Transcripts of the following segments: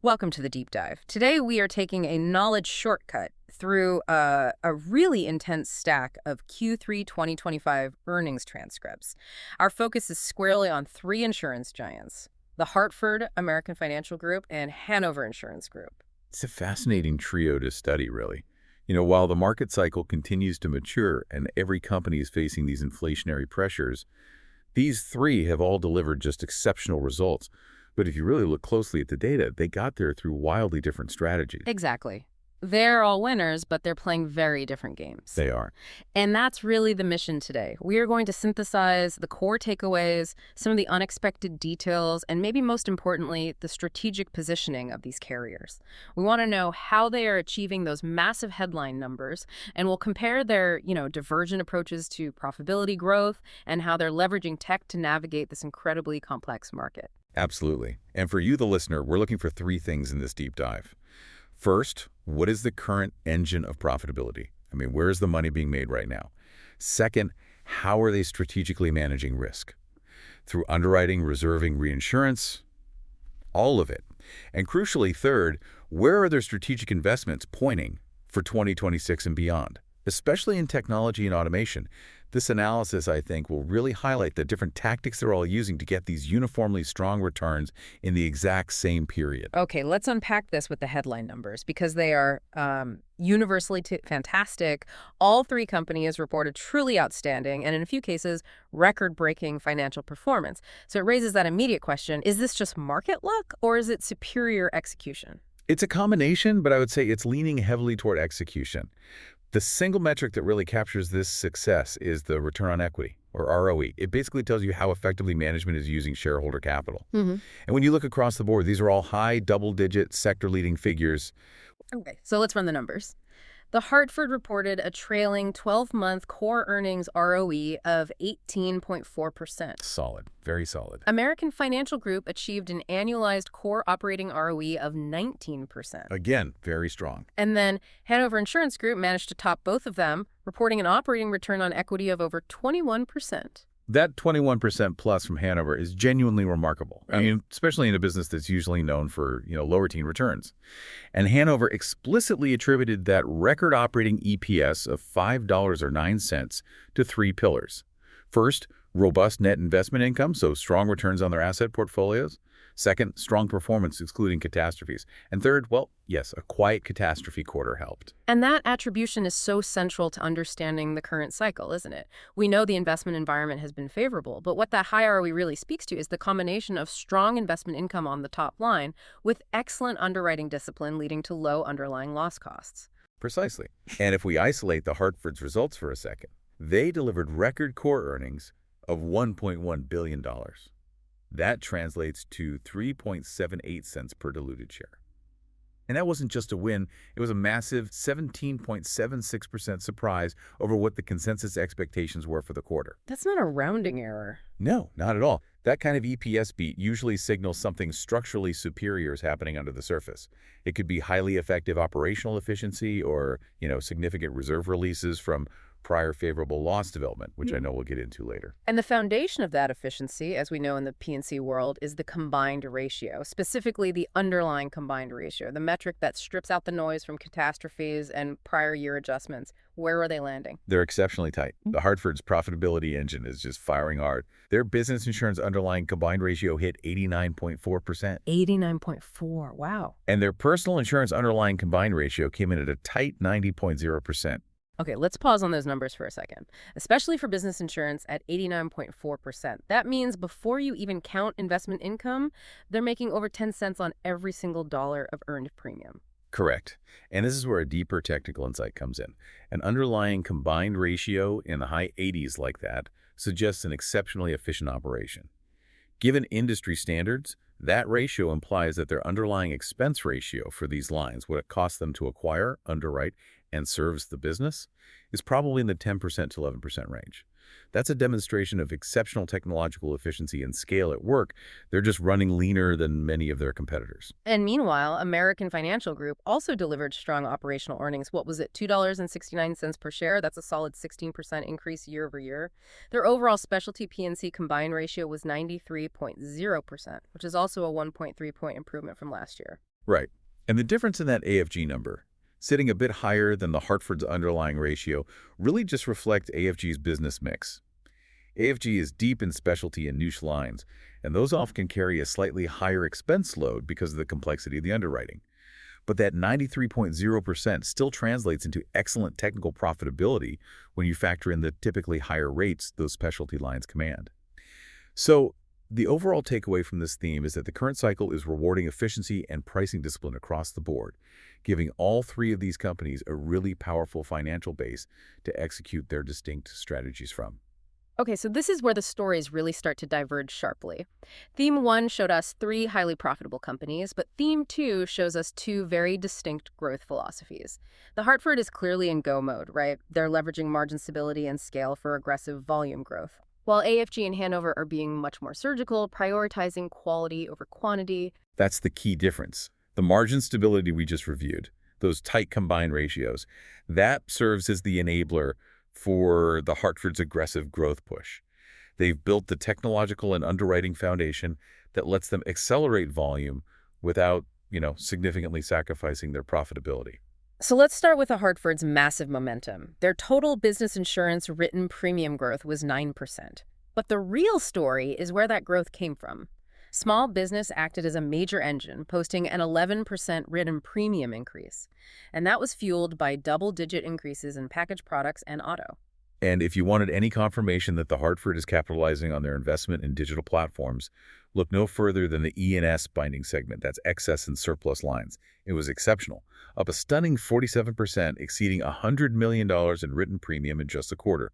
Welcome to the deep dive. Today we are taking a knowledge shortcut through a really intense stack of Q3 2025 earnings transcripts. Our focus is squarely on three insurance giants: the Hartford American Financial Group and Hanover Insurance Group. It's a fascinating trio to study, really. While the market cycle continues to mature and every company is facing these inflationary pressures, these three have all delivered just exceptional results. But if you really look closely at the data, they got there through wildly different strategies. Exactly. They're all winners, but they're playing very different games. They are. And that's really the mission today. We are going to synthesize the core takeaways, some of the unexpected details, and maybe most importantly, the strategic positioning of these carriers. We want to know how they are achieving those massive headline numbers, and we'll compare their, divergent approaches to profitability growth and how they're leveraging tech to navigate this incredibly complex market. Absolutely. And for you, the listener, we're looking for three things in this deep dive. First, what is the current engine of profitability? Where is the money being made right now? Second, how are they strategically managing risk? Through underwriting, reserving, reinsurance, all of it. And crucially, third, where are their strategic investments pointing for 2026 and beyond? Especially in technology and automation, this analysis, I think, will really highlight the different tactics they're all using to get these uniformly strong returns in the exact same period. Okay, let's unpack this with the headline numbers because they are universally fantastic. All three companies reported truly outstanding and, in a few cases, record-breaking financial performance. So it raises that immediate question: is this just market luck or is it superior execution? It's a combination, but I would say it's leaning heavily toward execution. The single metric that really captures this success is the return on equity, or ROE. It basically tells you how effectively management is using shareholder capital. And when you look across the board, these are all high double-digit sector-leading figures. Okay, so let's run the numbers. The Hartford reported a trailing 12-month core earnings ROE of 18.4%. Solid, very solid. American Financial Group achieved an annualized core operating ROE of 19%. Again, very strong. And then Hanover Insurance Group managed to top both of them, reporting an operating return on equity of over 21%. That 21% plus from Hanover is genuinely remarkable. Especially in a business that's usually known for, lower teen returns. And Hanover explicitly attributed that record operating EPS of $5.09 to three pillars. First, robust net investment income, so strong returns on their asset portfolios. Second, strong performance excluding catastrophes. And third, well, yes, a quiet catastrophe quarter helped. And that attribution is so central to understanding the current cycle, isn't it? We know the investment environment has been favorable, but what that high ROE really speaks to is the combination of strong investment income on the top line with excellent underwriting discipline leading to low underlying loss costs. Precisely. And if we isolate the Hartford's results for a second, they delivered record core earnings of $1.1 billion. That translates to 3.78 cents per diluted share. And that wasn't just a win, it was a massive 17.76% surprise over what the consensus expectations were for the quarter. That's not a rounding error. No, not at all. That kind of EPS beat usually signals something structurally superior is happening under the surface. It could be highly effective operational efficiency or, significant reserve releases from prior favorable loss development, which I know we'll get into later. And the foundation of that efficiency, as we know in the P&C world, is the combined ratio, specifically the underlying combined ratio, the metric that strips out the noise from catastrophes and prior year adjustments. Where are they landing? They're exceptionally tight. The Hartford's profitability engine is just firing hard. Their business insurance underlying combined ratio hit 89.4%. 89.4, wow. And their personal insurance underlying combined ratio came in at a tight 90.0%. Okay, let's pause on those numbers for a second, especially for business insurance at 89.4%. That means before you even count investment income, they're making over 10 cents on every single dollar of earned premium. Correct. And this is where a deeper technical insight comes in. An underlying combined ratio in the high 80s like that suggests an exceptionally efficient operation. Given industry standards, that ratio implies that their underlying expense ratio for these lines, what it costs them to acquire, underwrite, and serves the business, is probably in the 10% to 11% range. That's a demonstration of exceptional technological efficiency and scale at work. They're just running leaner than many of their competitors. And meanwhile, American Financial Group also delivered strong operational earnings. What was it, $2.69 per share? That's a solid 16% increase year over year. Their overall specialty P&C combined ratio was 93.0%, which is also a 1.3-point improvement from last year. Right. And the difference in that AFG number, sitting a bit higher than the Hartford's underlying ratio, really just reflects AFG's business mix. AFG is deep in specialty and niche lines, and those often can carry a slightly higher expense load because of the complexity of the underwriting. But that 93.0% still translates into excellent technical profitability when you factor in the typically higher rates those specialty lines command. So, the overall takeaway from this theme is that the current cycle is rewarding efficiency and pricing discipline across the board, giving all three of these companies a really powerful financial base to execute their distinct strategies from. Okay, so this is where the stories really start to diverge sharply. Theme 1 showed us three highly profitable companies, but Theme 2 shows us two very distinct growth philosophies. The Hartford is clearly in go mode, right? They're leveraging margin stability and scale for aggressive volume growth. While AFG and Hanover are being much more surgical, prioritizing quality over quantity. That's the key difference. The margin stability we just reviewed, those tight combined ratios, that serves as the enabler for the Hartford's aggressive growth push. They've built the technological and underwriting foundation that lets them accelerate volume without, significantly sacrificing their profitability. So let's start with the Hartford's massive momentum. Their total business insurance written premium growth was 9%. But the real story is where that growth came from. Small business acted as a major engine, posting an 11% written premium increase. And that was fueled by double-digit increases in package products and auto. And if you wanted any confirmation that the Hartford is capitalizing on their investment in digital platforms, look no further than the E&S binding segment, that's excess and surplus lines. It was exceptional, up a stunning 47%, exceeding $100 million in written premium in just a quarter.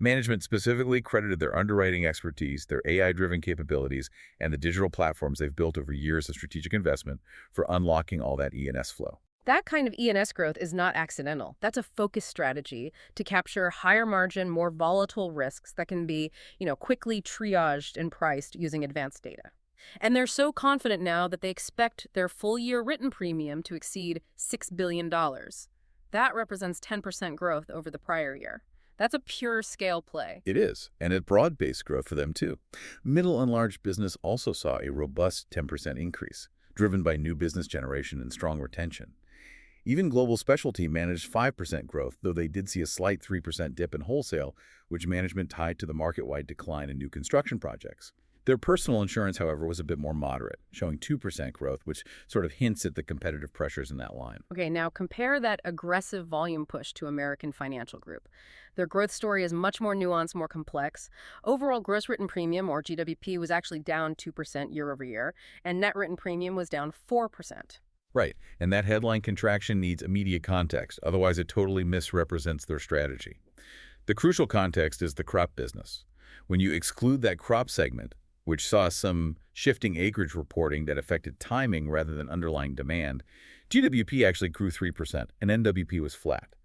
Management specifically credited their underwriting expertise, their AI-driven capabilities, and the digital platforms they've built over years of strategic investment for unlocking all that E&S flow. That kind of E&S growth is not accidental. That's a focused strategy to capture higher margin, more volatile risks that can be, quickly triaged and priced using advanced data. And they're so confident now that they expect their full-year written premium to exceed $6 billion. That represents 10% growth over the prior year. That's a pure scale play. It is, and it's broad-based growth for them too. Middle and large business also saw a robust 10% increase, driven by new business generation and strong retention. Even global specialty managed 5% growth, though they did see a slight 3% dip in wholesale, which management tied to the market-wide decline in new construction projects. Their personal insurance, however, was a bit more moderate, showing 2% growth, which sort of hints at the competitive pressures in that line. Okay, now compare that aggressive volume push to American Financial Group. Their growth story is much more nuanced, more complex. Overall gross written premium, or GWP, was actually down 2% year over year, and net written premium was down 4%. Right, and that headline contraction needs immediate context, otherwise it totally misrepresents their strategy. The crucial context is the crop business. When you exclude that crop segment, which saw some shifting acreage reporting that affected timing rather than underlying demand, GWP actually grew 3%, and NWP was flat.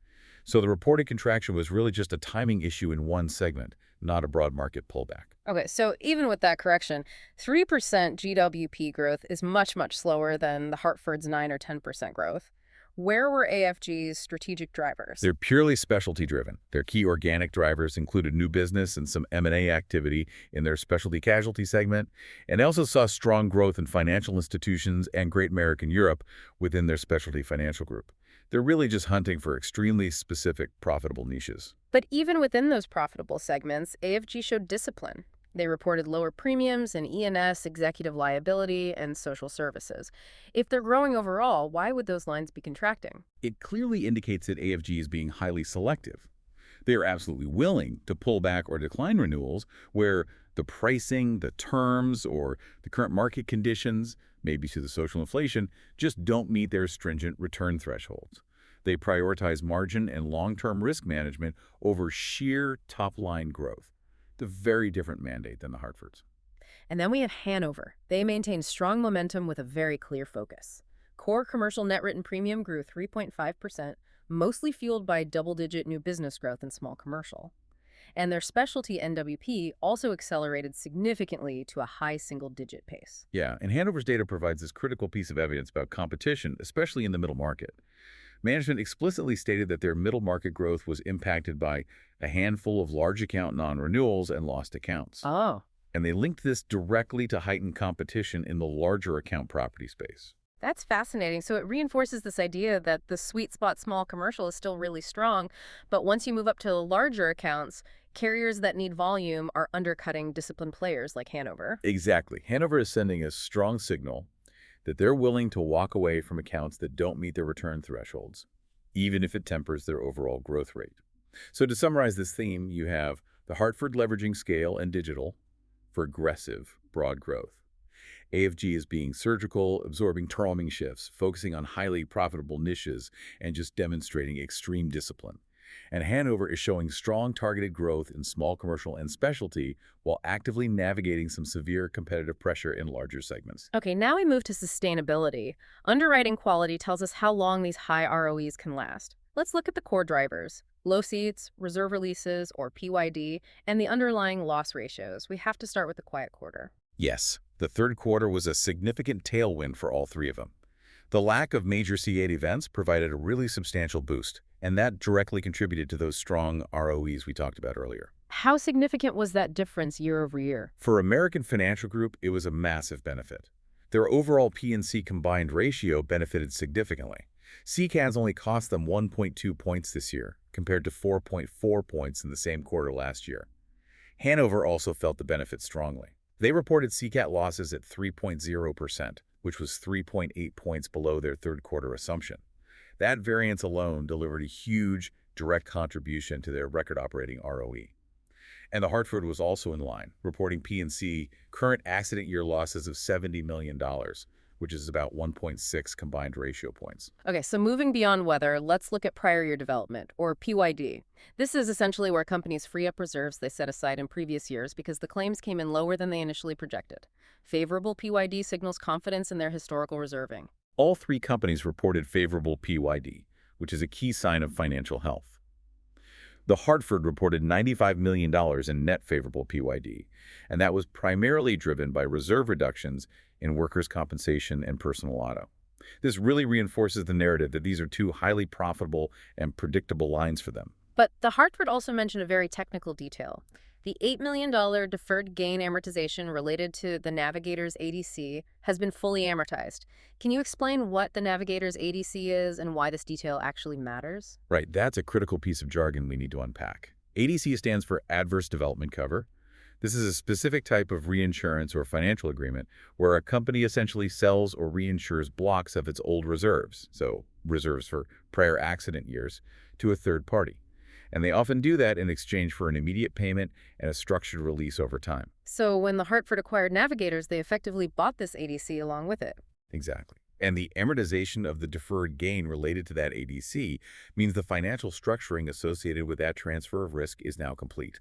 So the reported contraction was really just a timing issue in one segment, not a broad market pullback. Okay, so even with that correction, 3% GWP growth is much, much slower than the Hartford's 9 or 10% growth. Where were AFG's strategic drivers? They're purely specialty-driven. Their key organic drivers included new business and some M&A activity in their specialty casualty segment, and they also saw strong growth in financial institutions and Great American Europe within their specialty financial group. They're really just hunting for extremely specific, profitable niches. But even within those profitable segments, AFG showed discipline. They reported lower premiums in E&S, executive liability, and social services. If they're growing overall, why would those lines be contracting? It clearly indicates that AFG is being highly selective. They are absolutely willing to pull back or decline renewals where the pricing, the terms, or the current market conditions, maybe to the social inflation, just don't meet their stringent return thresholds. They prioritize margin and long-term risk management over sheer top-line growth. The very different mandate than the Hartford's. And then we have Hanover. They maintain strong momentum with a very clear focus. Core commercial net written premium grew 3.5%, mostly fueled by double-digit new business growth in small commercial. And their specialty NWP also accelerated significantly to a high single-digit pace. Yeah, and Hanover's data provides this critical piece of evidence about competition, especially in the middle market. Management explicitly stated that their middle market growth was impacted by a handful of large account non-renewals and lost accounts. Oh. And they linked this directly to heightened competition in the larger account property space. That's fascinating. So it reinforces this idea that the sweet spot small commercial is still really strong, but once you move up to larger accounts, carriers that need volume are undercutting disciplined players like Hanover. Exactly. Hanover is sending a strong signal that they're willing to walk away from accounts that don't meet their return thresholds, even if it tempers their overall growth rate. So to summarize this theme, you have the Hartford leveraging scale and digital for aggressive, broad growth. AFG is being surgical, absorbing timing shifts, focusing on highly profitable niches, and just demonstrating extreme discipline. And Hanover is showing strong targeted growth in small commercial and specialty while actively navigating some severe competitive pressure in larger segments. Okay, now we move to sustainability. Underwriting quality tells us how long these high ROEs can last. Let's look at the core drivers: low seats, reserve releases, or PYD, and the underlying loss ratios. We have to start with the quiet quarter. Yes, the third quarter was a significant tailwind for all three of them. The lack of major C8 events provided a really substantial boost, and that directly contributed to those strong ROEs we talked about earlier. How significant was that difference year over year? For American Financial Group, it was a massive benefit. Their overall P&C combined ratio benefited significantly. CCAS only cost them 1.2 points this year, compared to 4.4 points in the same quarter last year. Hanover also felt the benefit strongly. They reported CCAT losses at 3.0%, which was 3.8 points below their third quarter assumption. That variance alone delivered a huge direct contribution to their record operating ROE. And the Hartford was also in line, reporting P&C current accident year losses of $70 million, which is about 1.6 combined ratio points. Okay, so moving beyond weather, let's look at prior year development, or PYD. This is essentially where companies free up reserves they set aside in previous years because the claims came in lower than they initially projected. Favorable PYD signals confidence in their historical reserving. All three companies reported favorable PYD, which is a key sign of financial health. The Hartford reported $95 million in net favorable PYD, and that was primarily driven by reserve reductions in workers' compensation and personal auto. This really reinforces the narrative that these are two highly profitable and predictable lines for them. But the Hartford also mentioned a very technical detail. The $8 million deferred gain amortization related to the Navigator's ADC has been fully amortized. Can you explain what the Navigator's ADC is and why this detail actually matters? Right, that's a critical piece of jargon we need to unpack. ADC stands for Adverse Development Cover. This is a specific type of reinsurance or financial agreement where a company essentially sells or reinsures blocks of its old reserves, so reserves for prior accident years, to a third party. And they often do that in exchange for an immediate payment and a structured release over time. So when the Hartford acquired Navigators, they effectively bought this ADC along with it. Exactly. And the amortization of the deferred gain related to that ADC means the financial structuring associated with that transfer of risk is now complete.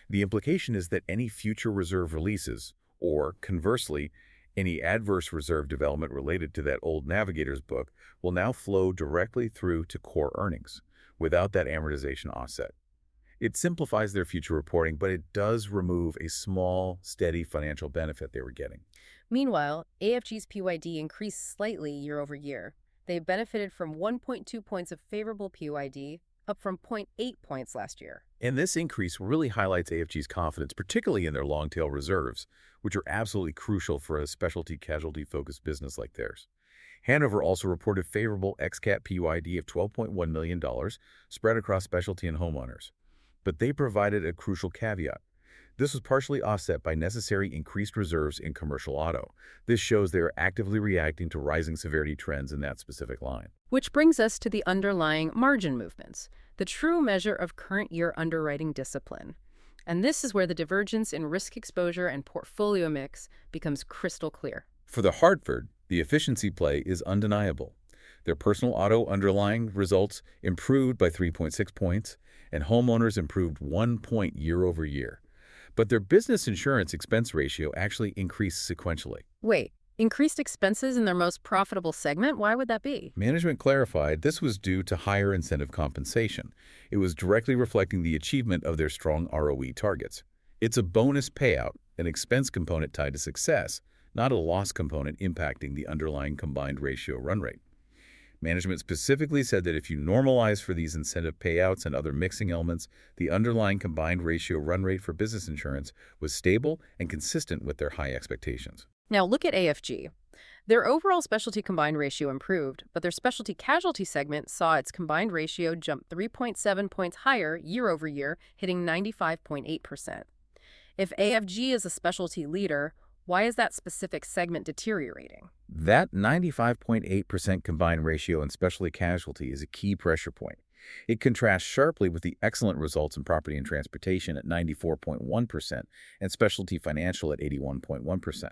The implication is that any future reserve releases, or conversely, any adverse reserve development related to that old Navigators book, will now flow directly through to core earnings without that amortization offset. It simplifies their future reporting, but it does remove a small, steady financial benefit they were getting. Meanwhile, AFG's PYD increased slightly year over year. They benefited from 1.2 points of favorable PYD, up from 0.8 points last year. And this increase really highlights AFG's confidence, particularly in their long-tail reserves, which are absolutely crucial for a specialty casualty-focused business like theirs. Hanover also reported favorable ex-cat PYD of $12.1 million spread across specialty and homeowners. But they provided a crucial caveat. This was partially offset by necessary increased reserves in commercial auto. This shows they are actively reacting to rising severity trends in that specific line. Which brings us to the underlying margin movements, the true measure of current year underwriting discipline. And this is where the divergence in risk exposure and portfolio mix becomes crystal clear. For the Hartford, the efficiency play is undeniable. Their personal auto underlying results improved by 3.6 points, and homeowners improved 1 point year over year. But their business insurance expense ratio actually increased sequentially. Wait, increased expenses in their most profitable segment? Why would that be? Management clarified this was due to higher incentive compensation. It was directly reflecting the achievement of their strong ROE targets. It's a bonus payout, an expense component tied to success, not a loss component impacting the underlying combined ratio run rate. Management specifically said that if you normalize for these incentive payouts and other mixing elements, the underlying combined ratio run rate for business insurance was stable and consistent with their high expectations. Now look at AFG. Their overall specialty combined ratio improved, but their specialty casualty segment saw its combined ratio jump 3.7 points higher year over year, hitting 95.8%. If AFG is a specialty leader, why is that specific segment deteriorating? That 95.8% combined ratio in specialty casualty is a key pressure point. It contrasts sharply with the excellent results in property and transportation at 94.1% and specialty financial at 81.1%.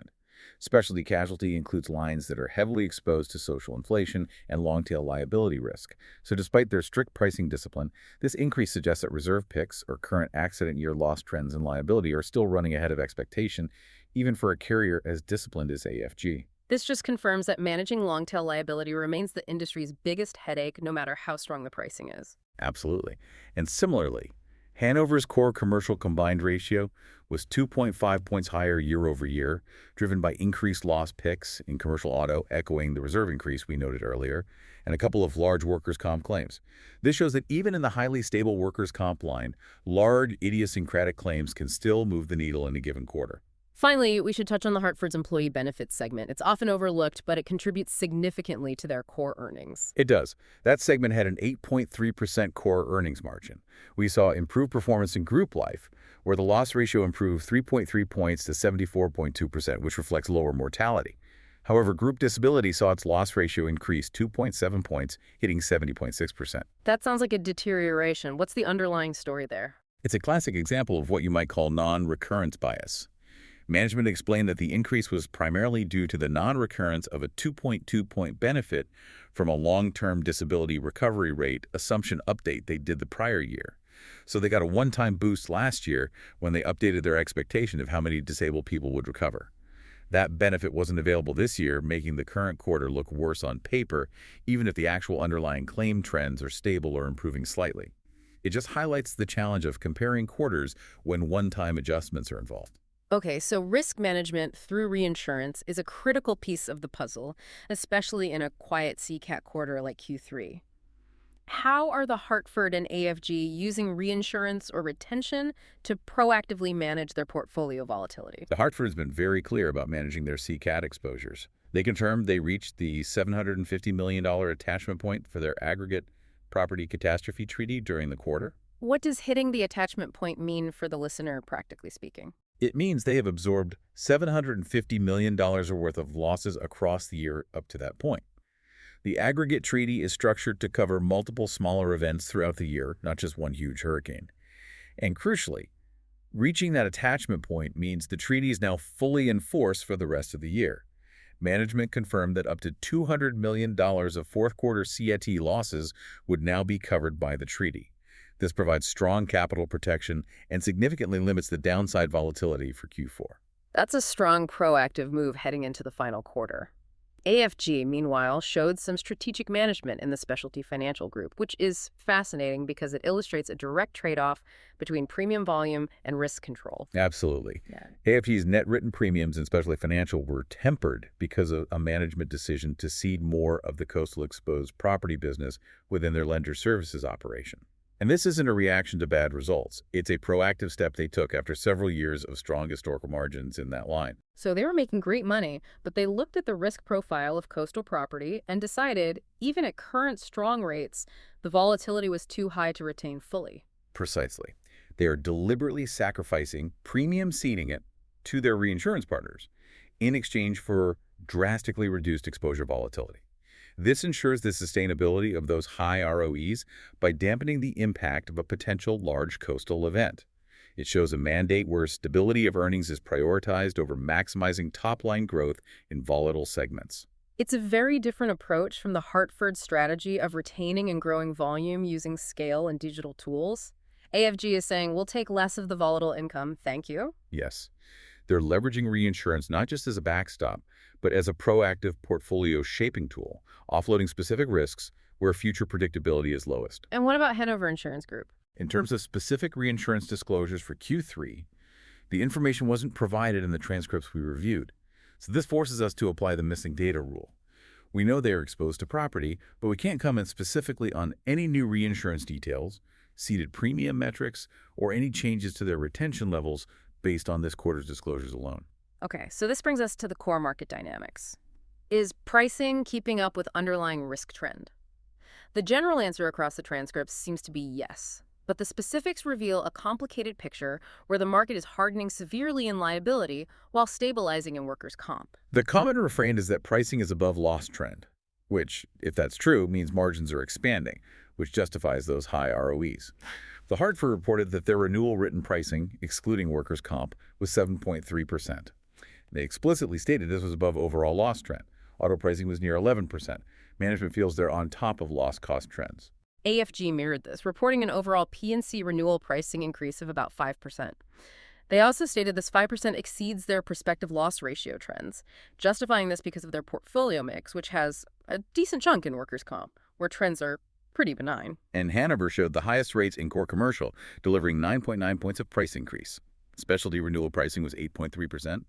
Specialty casualty includes lines that are heavily exposed to social inflation and long-tail liability risk. So despite their strict pricing discipline, this increase suggests that reserve picks or current accident year loss trends in liability are still running ahead of expectation, even for a carrier as disciplined as AFG. This just confirms that managing long-tail liability remains the industry's biggest headache, no matter how strong the pricing is. Absolutely. And similarly, Hanover's core commercial combined ratio was 2.5 points higher year over year, driven by increased loss picks in commercial auto, echoing the reserve increase we noted earlier, and a couple of large workers' comp claims. This shows that even in the highly stable workers' comp line, large idiosyncratic claims can still move the needle in a given quarter. Finally, we should touch on the Hartford's employee benefits segment. It's often overlooked, but it contributes significantly to their core earnings. It does. That segment had an 8.3% core earnings margin. We saw improved performance in group life, where the loss ratio improved 3.3 points to 74.2%, which reflects lower mortality. However, group disability saw its loss ratio increase 2.7 points, hitting 70.6%. That sounds like a deterioration. What's the underlying story there? It's a classic example of what you might call non-recurrence bias. Management explained that the increase was primarily due to the non-recurrence of a 2.2-point benefit from a long-term disability recovery rate assumption update they did the prior year. So they got a one-time boost last year when they updated their expectation of how many disabled people would recover. That benefit wasn't available this year, making the current quarter look worse on paper, even if the actual underlying claim trends are stable or improving slightly. It just highlights the challenge of comparing quarters when one-time adjustments are involved. Okay, so risk management through reinsurance is a critical piece of the puzzle, especially in a quiet CCAT quarter like Q3. How are the Hartford and AFG using reinsurance or retention to proactively manage their portfolio volatility? The Hartford has been very clear about managing their CCAT exposures. They confirmed they reached the $750 million attachment point for their aggregate property catastrophe treaty during the quarter. What does hitting the attachment point mean for the listener, practically speaking? It means they have absorbed $750 million worth of losses across the year up to that point. The aggregate treaty is structured to cover multiple smaller events throughout the year, not just one huge hurricane. And crucially, reaching that attachment point means the treaty is now fully in force for the rest of the year. Management confirmed that up to $200 million of fourth-quarter CAT losses would now be covered by the treaty. This provides strong capital protection and significantly limits the downside volatility for Q4. That's a strong proactive move heading into the final quarter. AFG, meanwhile, showed some strategic management in the specialty financial group, which is fascinating because it illustrates a direct trade-off between premium volume and risk control. Absolutely. Yeah. AFG's net written premiums in specialty financial were tempered because of a management decision to cede more of the coastal exposed property business within their lender services operation. And this isn't a reaction to bad results. It's a proactive step they took after several years of strong historical margins in that line. So they were making great money, but they looked at the risk profile of coastal property and decided, even at current strong rates, the volatility was too high to retain fully. Precisely. They are deliberately sacrificing premium ceding it to their reinsurance partners in exchange for drastically reduced exposure volatility. This ensures the sustainability of those high ROEs by dampening the impact of a potential large coastal event. It shows a mandate where stability of earnings is prioritized over maximizing top-line growth in volatile segments. It's a very different approach from the Hartford strategy of retaining and growing volume using scale and digital tools. AFG is saying, we'll take less of the volatile income, thank you. Yes. They're leveraging reinsurance not just as a backstop, but as a proactive portfolio shaping tool, offloading specific risks where future predictability is lowest. And what about Hannover Insurance Group? In terms of specific reinsurance disclosures for Q3, the information wasn't provided in the transcripts we reviewed. So this forces us to apply the missing data rule. We know they are exposed to property, but we can't comment specifically on any new reinsurance details, ceded premium metrics, or any changes to their retention levels based on this quarter's disclosures alone. Okay, so this brings us to the core market dynamics. Is pricing keeping up with underlying risk trend? The general answer across the transcripts seems to be yes, but the specifics reveal a complicated picture where the market is hardening severely in liability while stabilizing in workers' comp. The common refrain is that pricing is above loss trend, which, if that's true, means margins are expanding, which justifies those high ROEs. The Hartford reported that their renewal written pricing, excluding workers' comp, was 7.3%. They explicitly stated this was above overall loss trend. Auto pricing was near 11%. Management feels they're on top of loss cost trends. AFG mirrored this, reporting an overall P&C renewal pricing increase of about 5%. They also stated this 5% exceeds their prospective loss ratio trends, justifying this because of their portfolio mix, which has a decent chunk in workers' comp, where trends are pretty benign. And Hannover showed the highest rates in core commercial, delivering 9.9 points of price increase. Specialty renewal pricing was 8.3%.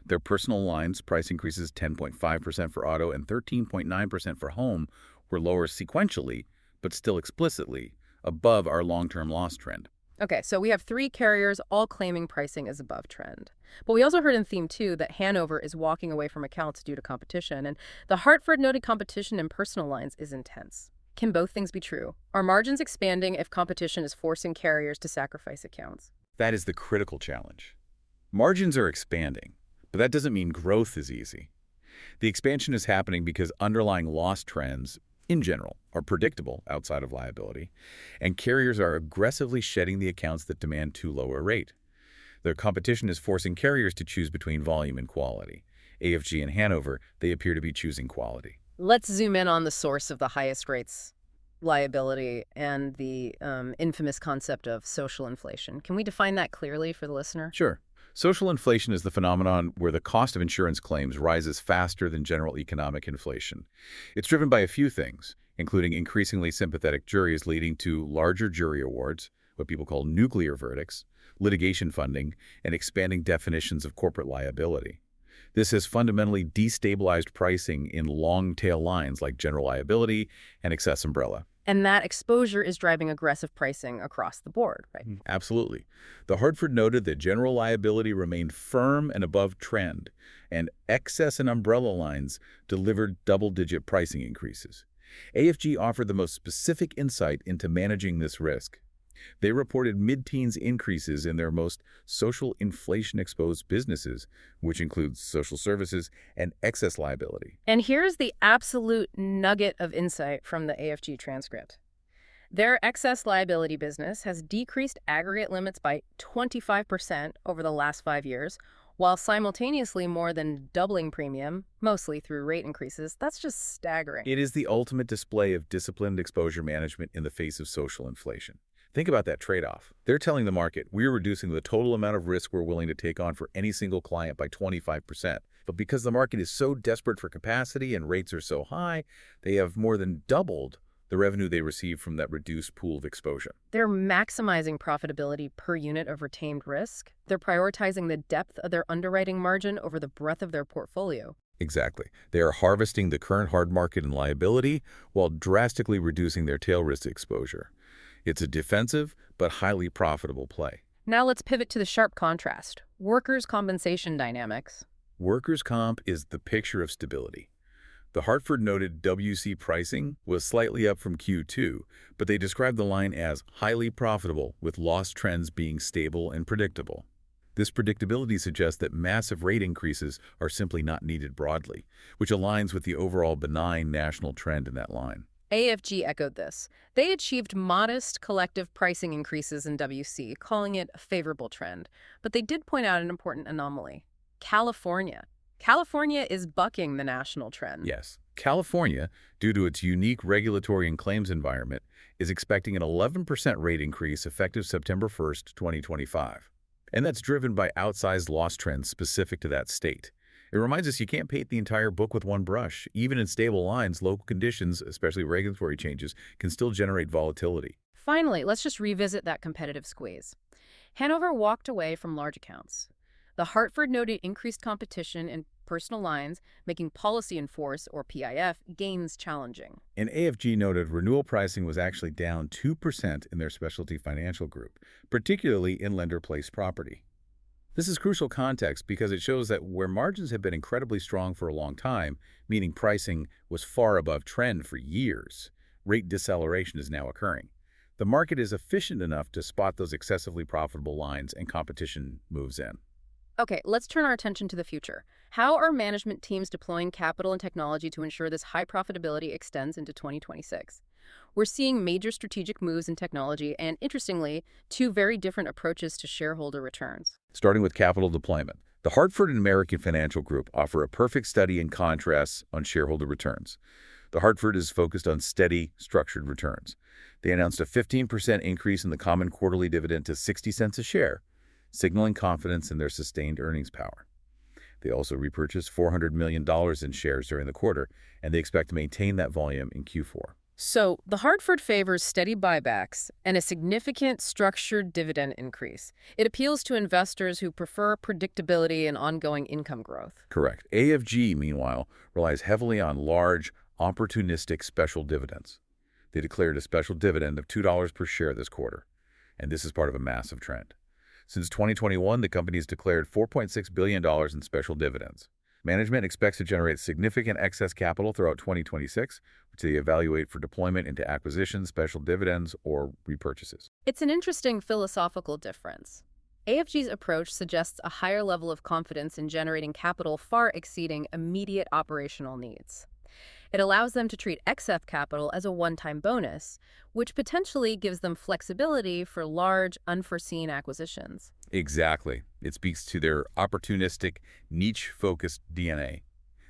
Their personal lines price increases 10.5% for auto and 13.9% for home were lower sequentially, but still explicitly above our long-term loss trend. Okay, so we have three carriers all claiming pricing is above trend. But we also heard in theme 2 that Hanover is walking away from accounts due to competition, and the Hartford noted competition in personal lines is intense. Can both things be true? Are margins expanding if competition is forcing carriers to sacrifice accounts? That is the critical challenge. Margins are expanding, but that doesn't mean growth is easy. The expansion is happening because underlying loss trends, in general, are predictable outside of liability, and carriers are aggressively shedding the accounts that demand too low a rate. The competition is forcing carriers to choose between volume and quality. AFG and Hanover, they appear to be choosing quality. Let's zoom in on the source of the highest rates, liability, and the infamous concept of social inflation. Can we define that clearly for the listener? Sure. Social inflation is the phenomenon where the cost of insurance claims rises faster than general economic inflation. It's driven by a few things, including increasingly sympathetic juries leading to larger jury awards, what people call nuclear verdicts, litigation funding, and expanding definitions of corporate liability. This has fundamentally destabilized pricing in long-tail lines like general liability and excess umbrella. And that exposure is driving aggressive pricing across the board, right? Absolutely. The Hartford noted that general liability remained firm and above trend, and excess and umbrella lines delivered double-digit pricing increases. AFG offered the most specific insight into managing this risk. They reported mid-teens increases in their most social inflation-exposed businesses, which includes social services and excess liability. And here's the absolute nugget of insight from the AFG transcript. Their excess liability business has decreased aggregate limits by 25% over the last 5 years, while simultaneously more than doubling premium, mostly through rate increases. That's just staggering. It is the ultimate display of disciplined exposure management in the face of social inflation. Think about that trade-off. They're telling the market, we're reducing the total amount of risk we're willing to take on for any single client by 25%. But because the market is so desperate for capacity and rates are so high, they have more than doubled the revenue they receive from that reduced pool of exposure. They're maximizing profitability per unit of retained risk. They're prioritizing the depth of their underwriting margin over the breadth of their portfolio. Exactly. They are harvesting the current hard market in liability while drastically reducing their tail risk exposure. It's a defensive but highly profitable play. Now let's pivot to the sharp contrast, workers' compensation dynamics. Workers' comp is the picture of stability. The Hartford noted WC pricing was slightly up from Q2, but they described the line as highly profitable, with loss trends being stable and predictable. This predictability suggests that massive rate increases are simply not needed broadly, which aligns with the overall benign national trend in that line. AFG echoed this. They achieved modest collective pricing increases in WC, calling it a favorable trend. But they did point out an important anomaly. California. California is bucking the national trend. Yes. California, due to its unique regulatory and claims environment, is expecting an 11% rate increase effective September 1st, 2025. And that's driven by outsized loss trends specific to that state. It reminds us you can't paint the entire book with one brush. Even in stable lines, local conditions, especially regulatory changes, can still generate volatility. Finally, let's just revisit that competitive squeeze. Hanover walked away from large accounts. The Hartford noted increased competition in personal lines, making policy in force, or PIF, gains challenging. And AFG noted renewal pricing was actually down 2% in their specialty financial group, particularly in lender-placed property. This is crucial context because it shows that where margins have been incredibly strong for a long time, meaning pricing was far above trend for years, rate deceleration is now occurring. The market is efficient enough to spot those excessively profitable lines and competition moves in. Okay, let's turn our attention to the future. How are management teams deploying capital and technology to ensure this high profitability extends into 2026? We're seeing major strategic moves in technology and, interestingly, two very different approaches to shareholder returns. Starting with capital deployment, the Hartford and American Financial Group offer a perfect study in contrasts on shareholder returns. The Hartford is focused on steady, structured returns. They announced a 15% increase in the common quarterly dividend to 60 cents a share, signaling confidence in their sustained earnings power. They also repurchased $400 million in shares during the quarter, and they expect to maintain that volume in Q4. So, the Hartford favors steady buybacks and a significant structured dividend increase. It appeals to investors who prefer predictability and ongoing income growth. Correct. AFG, meanwhile, relies heavily on large, opportunistic special dividends. They declared a special dividend of $2 per share this quarter, and this is part of a massive trend. Since 2021, the company has declared $4.6 billion in special dividends. Management expects to generate significant excess capital throughout 2026, which they evaluate for deployment into acquisitions, special dividends, or repurchases. It's an interesting philosophical difference. AFG's approach suggests a higher level of confidence in generating capital far exceeding immediate operational needs. It allows them to treat excess capital as a one-time bonus, which potentially gives them flexibility for large, unforeseen acquisitions. Exactly. It speaks to their opportunistic, niche-focused DNA.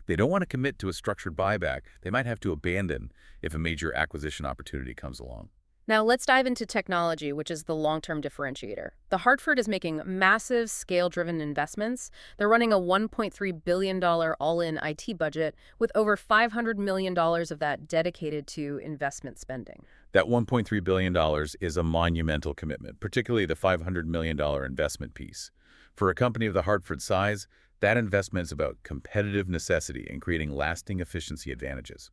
They don't want to commit to a structured buyback they might have to abandon if a major acquisition opportunity comes along. Now let's dive into technology, which is the long-term differentiator. The Hartford is making massive scale-driven investments. They're running a $1.3 billion all-in IT budget with over $500 million of that dedicated to investment spending. That $1.3 billion is a monumental commitment, particularly the $500 million investment piece. For a company of the Hartford size, that investment is about competitive necessity and creating lasting efficiency advantages.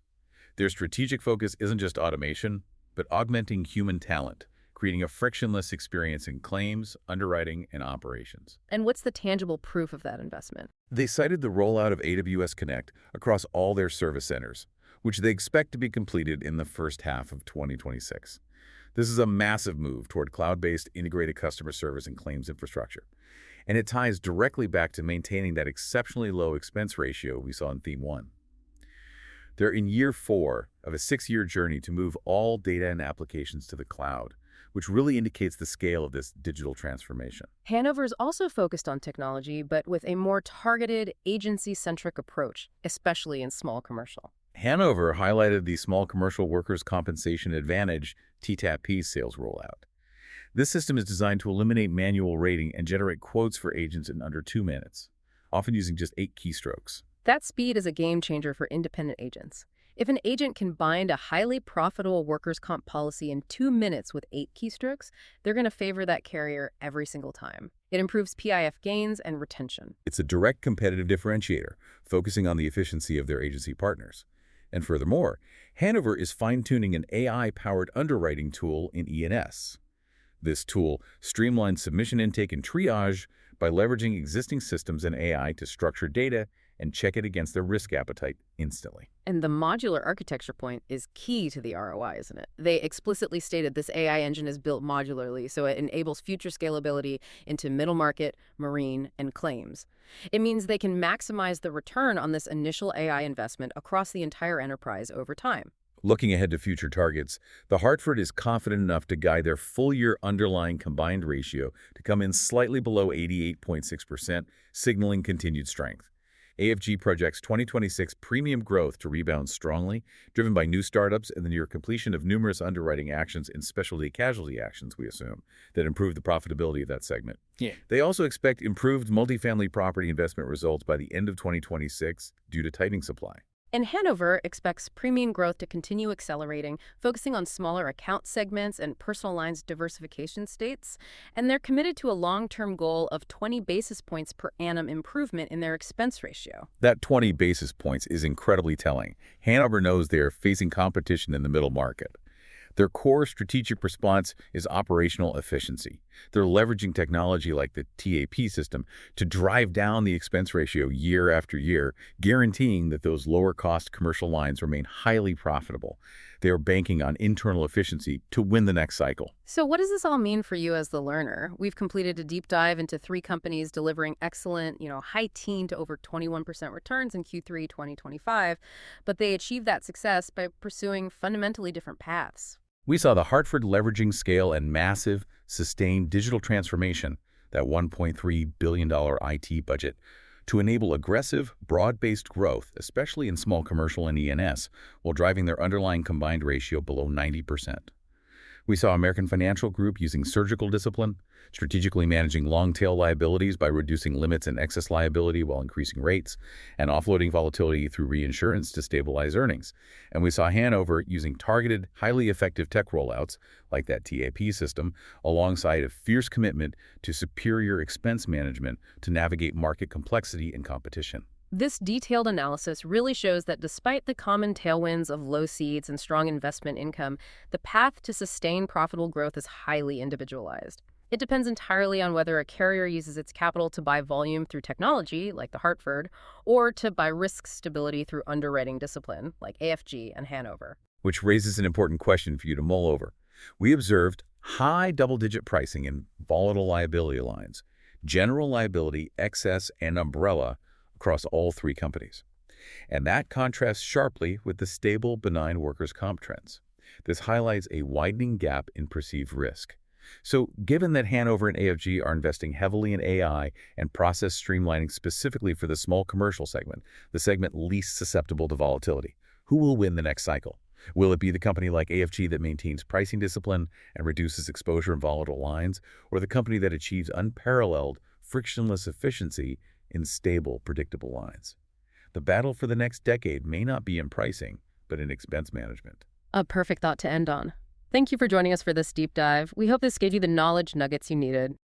Their strategic focus isn't just automation, but augmenting human talent, creating a frictionless experience in claims, underwriting, and operations. And what's the tangible proof of that investment? They cited the rollout of AWS Connect across all their service centers, which they expect to be completed in the first half of 2026. This is a massive move toward cloud-based integrated customer service and claims infrastructure, and it ties directly back to maintaining that exceptionally low expense ratio we saw in Theme 1. They're in year 4 of a 6-year journey to move all data and applications to the cloud, which really indicates the scale of this digital transformation. Hannover is also focused on technology, but with a more targeted, agency-centric approach, especially in small commercial. Hannover highlighted the Small Commercial Workers' Compensation Advantage TTAP sales rollout. This system is designed to eliminate manual rating and generate quotes for agents in under 2 minutes, often using just 8 keystrokes. That speed is a game changer for independent agents. If an agent can bind a highly profitable workers' comp policy in 2 minutes with 8 keystrokes, they're going to favor that carrier every single time. It improves PIF gains and retention. It's a direct competitive differentiator, focusing on the efficiency of their agency partners. And furthermore, Hannover is fine-tuning an AI-powered underwriting tool in E&S. This tool streamlines submission intake and triage by leveraging existing systems and AI to structure data and check it against their risk appetite instantly. And the modular architecture point is key to the ROI, isn't it? They explicitly stated this AI engine is built modularly, so it enables future scalability into middle market, marine, and claims. It means they can maximize the return on this initial AI investment across the entire enterprise over time. Looking ahead to future targets, the Hartford is confident enough to guide their full-year underlying combined ratio to come in slightly below 88.6%, signaling continued strength. AFG projects 2026 premium growth to rebound strongly, driven by new startups and the near completion of numerous underwriting actions and specialty casualty actions, we assume, that improve the profitability of that segment. They also expect improved multifamily property investment results by the end of 2026 due to tightening supply. And Hannover expects premium growth to continue accelerating, focusing on smaller account segments and personal lines diversification states, and they're committed to a long-term goal of 20 basis points per annum improvement in their expense ratio. That 20 basis points is incredibly telling. Hannover knows they are facing competition in the middle market. Their core strategic response is operational efficiency. They're leveraging technology like the TAP system to drive down the expense ratio year after year, guaranteeing that those lower-cost commercial lines remain highly profitable. They are banking on internal efficiency to win the next cycle. So what does this all mean for you as the learner? We've completed a deep dive into three companies delivering excellent, high teen to over 21% returns in Q3 2025, but they achieved that success by pursuing fundamentally different paths. We saw the Hartford leveraging scale and massive, sustained digital transformation, that $1.3 billion IT budget, to enable aggressive, broad-based growth, especially in small commercial and E&S, while driving their underlying combined ratio below 90%. We saw American Financial Group using surgical discipline, strategically managing long-tail liabilities by reducing limits and excess liability while increasing rates, and offloading volatility through reinsurance to stabilize earnings. And we saw Hanover using targeted, highly effective tech rollouts, like that TAP system, alongside a fierce commitment to superior expense management to navigate market complexity and competition. This detailed analysis really shows that despite the common tailwinds of low seeds and strong investment income, the path to sustained profitable growth is highly individualized. It depends entirely on whether a carrier uses its capital to buy volume through technology, like the Hartford, or to buy risk stability through underwriting discipline, like AFG and Hanover. Which raises an important question for you to mull over. We observed high double-digit pricing in volatile liability lines, general liability, excess, and umbrella across all three companies. And that contrasts sharply with the stable, benign workers' comp trends. This highlights a widening gap in perceived risk. So, given that Hanover and AFG are investing heavily in AI and process streamlining specifically for the small commercial segment, the segment least susceptible to volatility, who will win the next cycle? Will it be the company like AFG that maintains pricing discipline and reduces exposure in volatile lines, or the company that achieves unparalleled, frictionless efficiency in stable, predictable lines? The battle for the next decade may not be in pricing, but in expense management. A perfect thought to end on. Thank you for joining us for this deep dive. We hope this gave you the knowledge nuggets you needed.